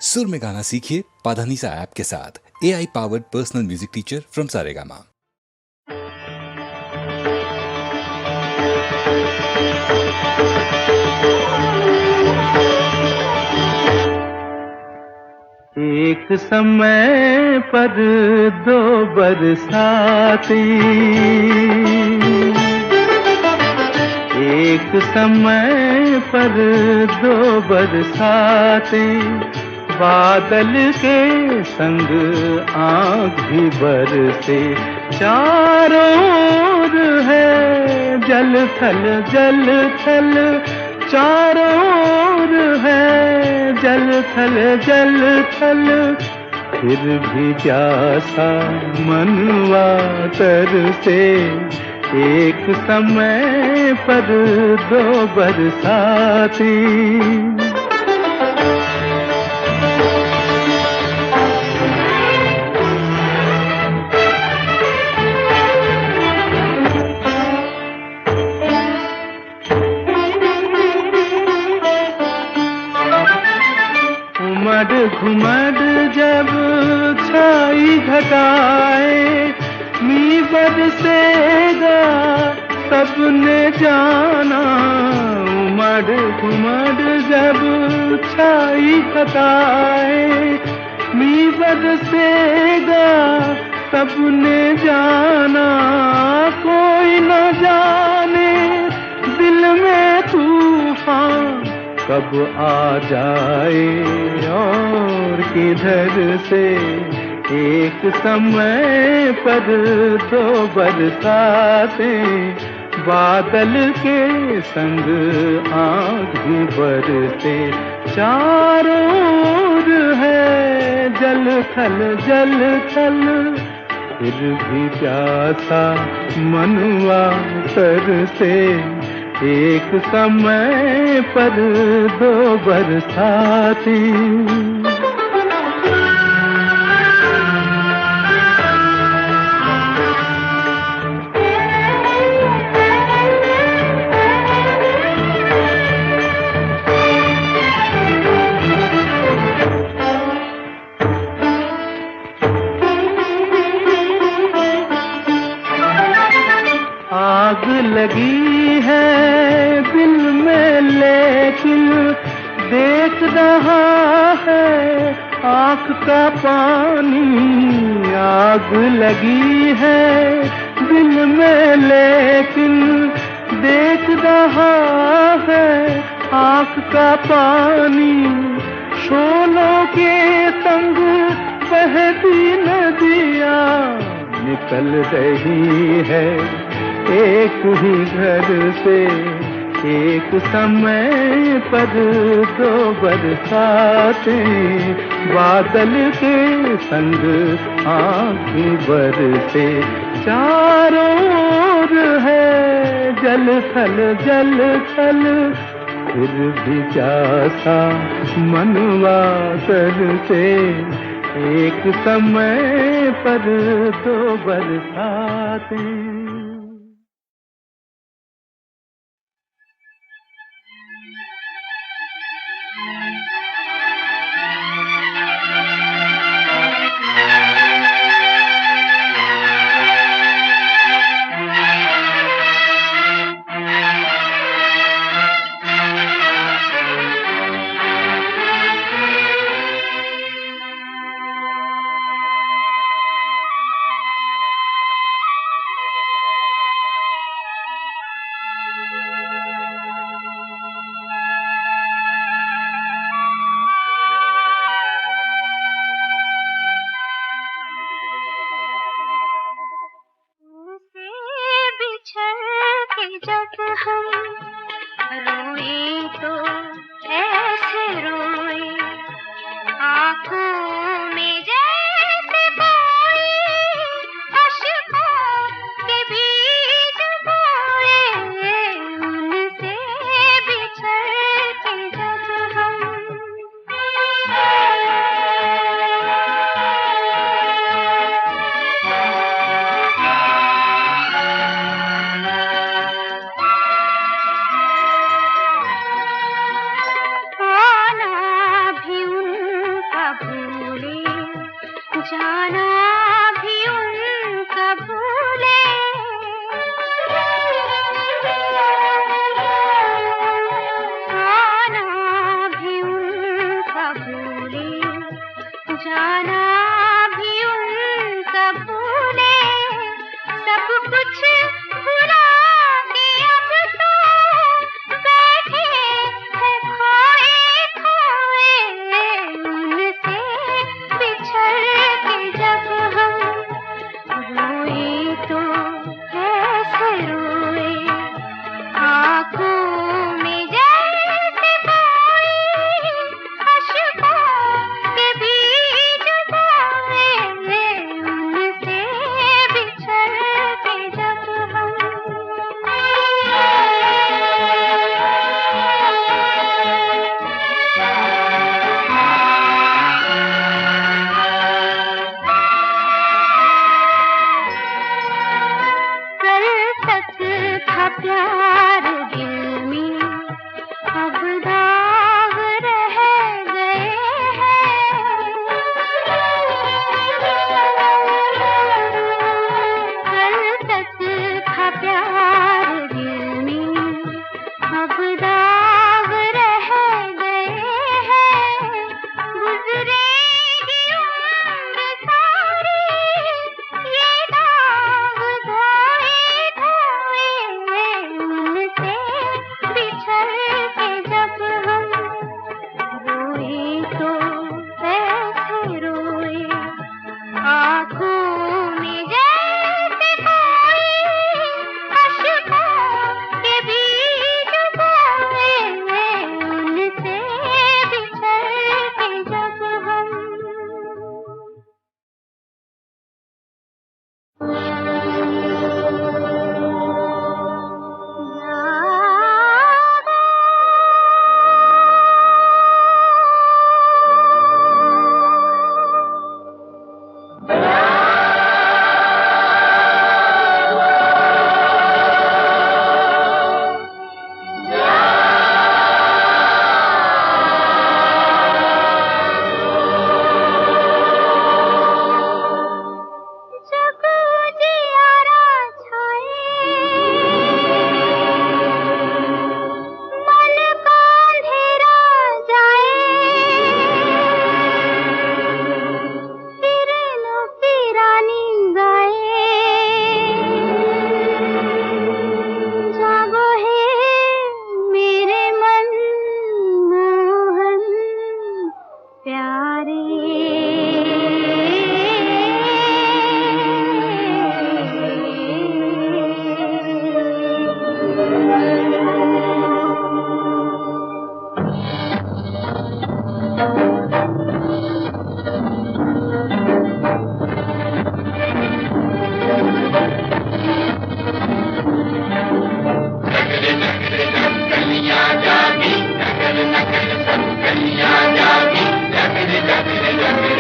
सुर में गाना सीखिए पाधानीसा ऐप के साथ। AI powered personal music teacher from Saregama. एक समय पर दो बरसाती, एक समय पर दो बरसाती, बादल के संग आँख भी बरसे, चारों ओर है जल थल जल थल, चारों ओर है जल थल जल थल, फिर भी प्यासा मनवा तरसे, एक समय पर दो बरसाती। उमड़ घुमड़ जब छाई घटाए, मी बरसेगा सबने जाना, उमड़ घुमड़ जब छाई घटाए, मी बरसेगा सबने जाना, कोई न जाने दिल में तूफान कब आ जाए और किधर से, एक समय पर दो बरसातें, बादल के संग आँख भी बरसे, चारों ओर है जल थल जल थल, फिर भी प्यासा मनवा तरसे, एक समय पर दो बरसाती। आग लगी है दिल में लेकिन देख रहा है आँख का पानी, आग लगी है दिल में लेकिन देख रहा है आँख का पानी, शोलों के संग बहती नदियाँ निकल रही है एक ही घर से, एक समय पर दो बरसातें, बादल के संग आँख भी बरसे, चारों ओर है जल थल जल थल, फिर भी प्यासा मनवा तरसे, एक समय पर दो बरसातें। जाना भी उनका भूले, आना भी उनका भूले, जाना भी उनका भूले, सब कुछ भुला के अब तो बैठे हैं खोए खोए, उनसे बिछड़ के जब हम रोए तो कैसे रोए, आँखों में जैसे कोई अश्कों के बीज बोए, उनसे बिछड़ के जब हम कल तक था प्यार दिल में, अब दाग रह गए हैं, कल तक था प्यार दिल में, अब दाग रह गए हैं, गुजरेगी उम्र सारी ये दाग धोए धोए, उनसे बिछड़ के जब हम रोए तो कैसे रोए, आँखों में जैसे कोई अश्कों के बीज बोए, उनसे बिछड़ के जब हम जग जियारा छाए, मन का अंधेरा जाए, किरणों की रानी गाए, जागो है मेरे मन मोहन प्यारे। जागी, नगर नगर सब गलियां जागी, नगर नगर नगर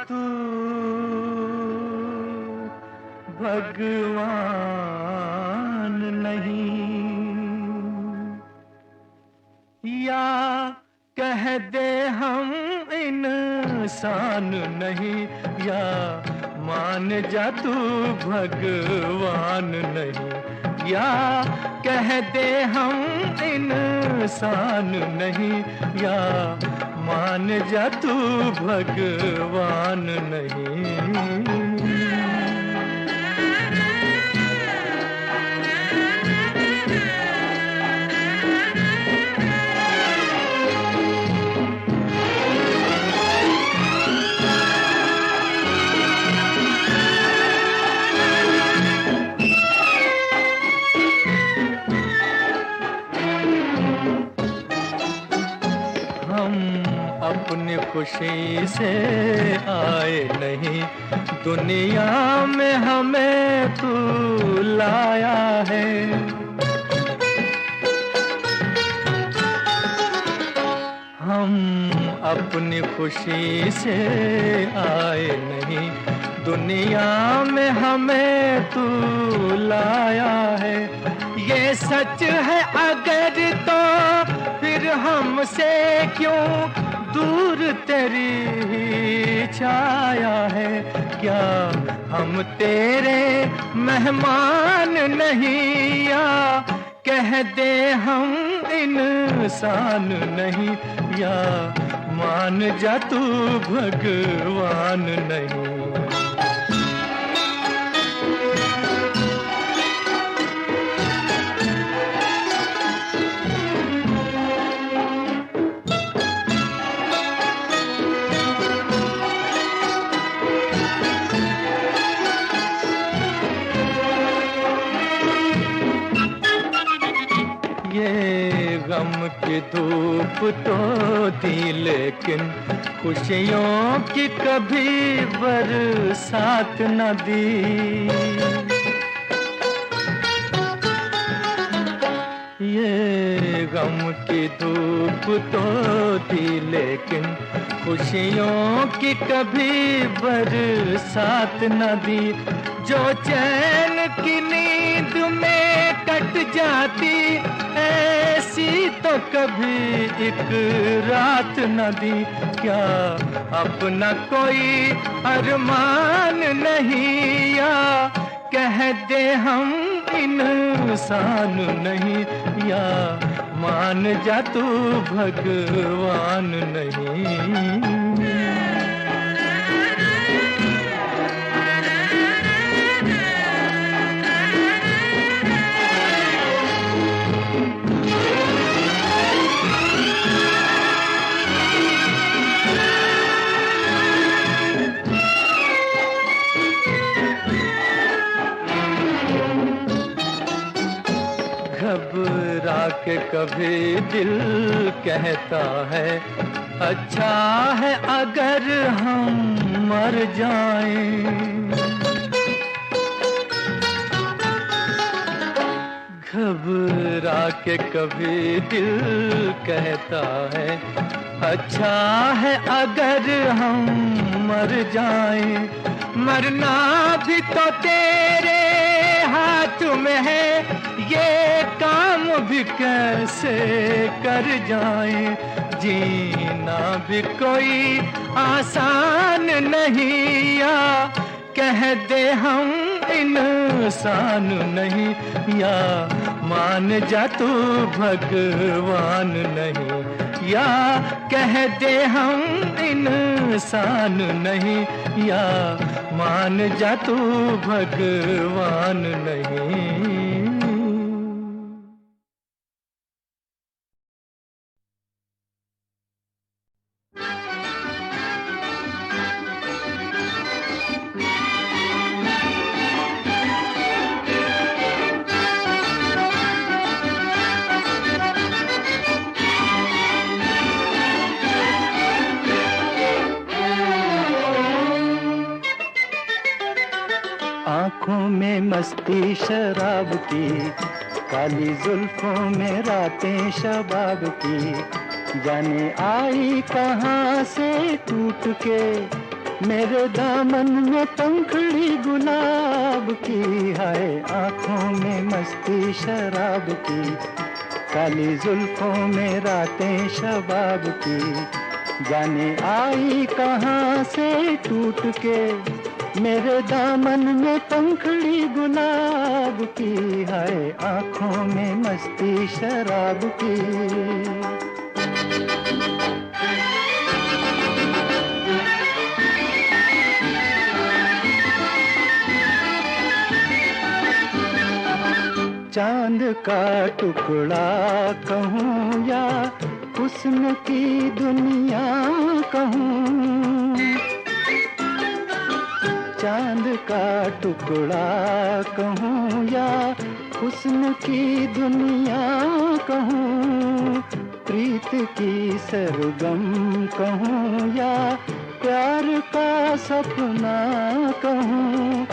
तू भगवान नहीं, या कह दे हम इंसान नहीं, या मान जा तू भगवान नहीं, या कह दे हम इंसान नहीं, या मान जा तू भगवान नहीं। अपनी खुशी से आए नहीं, दुनिया में हमें तू लाया है। हम अपनी खुशी से आए नहीं, दुनिया में हमें तू लाया है। ये सच है अगर तो फिर हमसे क्यों दूर तेरी छाया है। क्या हम तेरे मेहमान नहीं, या कह दे हम इंसान नहीं, या मान जा तू भगवान नहीं। गम की धूप तो थी लेकिन खुशियों की कभी बरसात न दी। ये गम की धूप तो थी लेकिन खुशियों की कभी बरसात न दी। जो चैन की नींद में कट जाती ऐसी तो कभी एक रात न दी। क्या अपना कोई अरमान नहीं, या कह दे हम इंसान नहीं, या मान जा तू भगवान नहीं। घबरा के कभी दिल कहता है अच्छा है अगर हम मर जाएं। घबरा के कभी दिल कहता है अच्छा है अगर हम मर जाएं, मरना भी तो तेरे हाथ में है, ये काम भी कैसे कर जाएं, जीना भी कोई आसान नहीं, या कह दे हम इंसान नहीं, या मान जा तू भगवान नहीं, या कह दे हम इंसान नहीं, या मान जा तू भगवान नहीं। आँखों में मस्ती शराब की, काली जुल्फों में रातें शबाब की, जाने आई कहाँ से टूट के मेरे दामन में पंखड़ी गुलाब की। हाय आँखों में मस्ती शराब की, काली जुल्फों में रातें शबाब की, जाने आई कहाँ से टूट के मेरे दामन में पंखड़ी गुलाब की। हाय आँखों में मस्ती शराब की। चांद का टुकड़ा कहूँ या हुस्न की दुनिया कहूँ, चांद का टुकड़ा कहूँ या हुस्न की दुनिया कहूँ, प्रीत की सरगम कहूँ या प्यार का सपना कहूँ,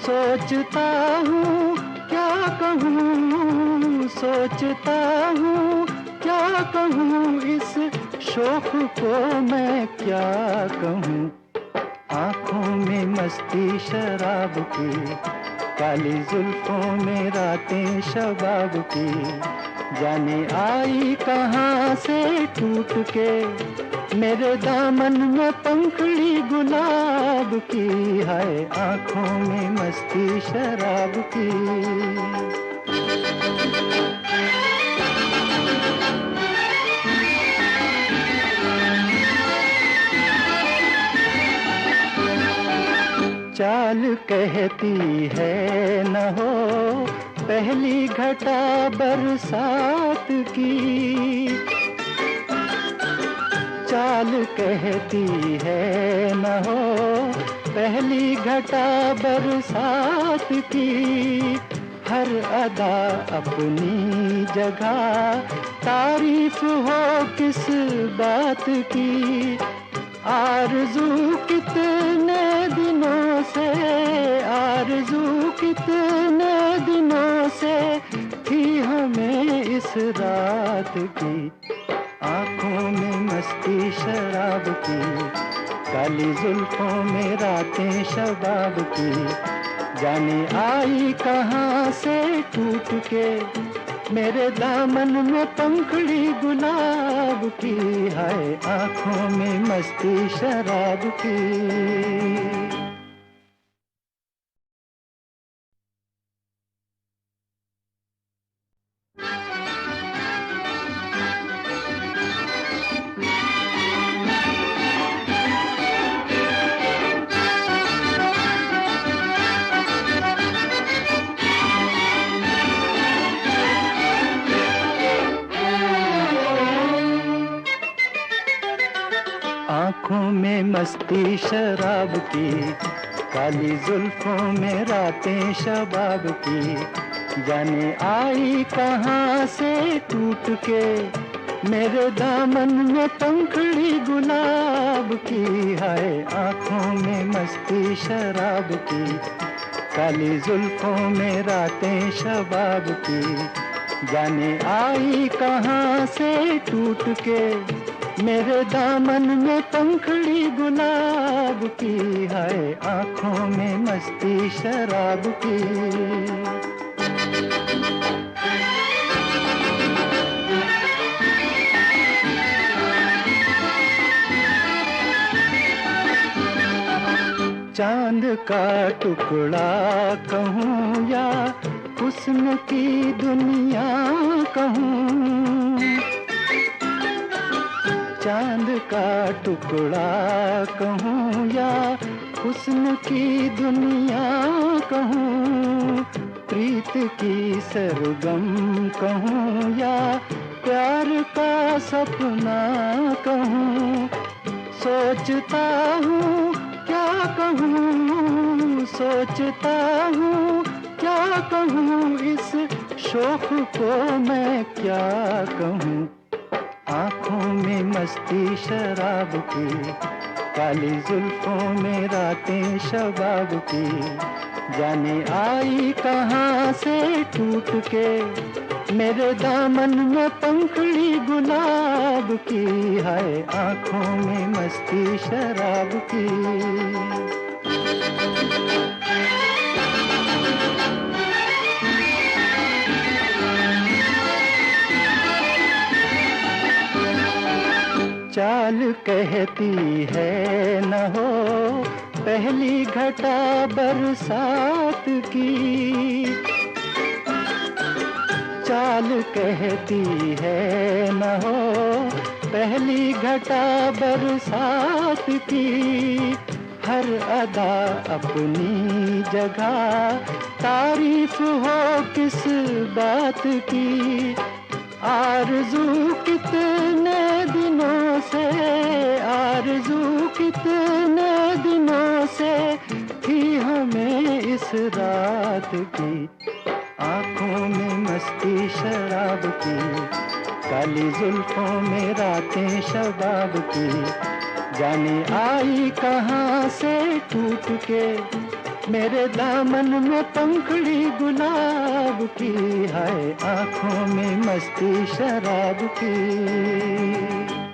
सोचता हूँ क्या कहूँ, सोचता हूँ क्या कहूँ, इस शौक को मैं क्या कहूँ। आँखों में मस्ती शराब की, काली जुल्फों में रातें शबाब की, जाने आई कहाँ से टूट के मेरे दामन में पंखड़ी गुलाब की। हाय आँखों में मस्ती शराब की। चाल कहती है न हो पहली घटा बरसात की, चाल कहती है न हो पहली घटा बरसात की, हर अदा अपनी जगह तारीफ हो किस बात की। आरज़ू कितने दिनों से, आरज़ू कितने दिनों से थी हमें इस रात की। आँखों में मस्ती शराब की, काली जुल्फों में रातें शबाब की, जाने आई कहाँ से टूट के मेरे दामन में पंखड़ी गुलाब की। हाय आँखों में मस्ती शराब की। आँखों में मस्ती शराब की, काली जुल्फों में रातें शबाब की, जाने आई कहाँ से टूट के मेरे दामन में पंखड़ी गुलाब की। हाय आँखों में मस्ती शराब की, काली जुल्फों में रातें शबाब की, जाने आई कहाँ से टूट के मेरे दामन में पंखड़ी गुलाब की, हाय आँखों में मस्ती शराब की। चांद का टुकड़ा कहूँ या हुस्न की दुनिया कहूँ, चांद का टुकड़ा कहूँ या हुस्न की दुनिया कहूँ, प्रीत की सरगम कहूँ या प्यार का सपना कहूँ, सोचता हूँ क्या कहूँ, सोचता हूँ क्या कहूँ, इस शौक को मैं क्या कहूँ। आँखों में मस्ती शराब की, काली जुल्फों में रातें शबाब की, जाने आई कहाँ से टूट के मेरे दामन में पंखड़ी गुलाब की, हाय आँखों में मस्ती शराब की। चाल कहती है न हो पहली घटा बरसात की, चाल कहती है न हो पहली घटा बरसात की, हर अदा अपनी जगह तारीफ हो किस बात की, आरज़ू कितने दिनों से, आरज़ू कितने दिनों से थी हमें इस रात की, आँखों में मस्ती शराब की, काली जुल्फों में रातें शबाब की, जाने आई कहाँ से टूट के मेरे दामन में पंखड़ी गुलाब की, हाय आँखों में मस्ती शराब की।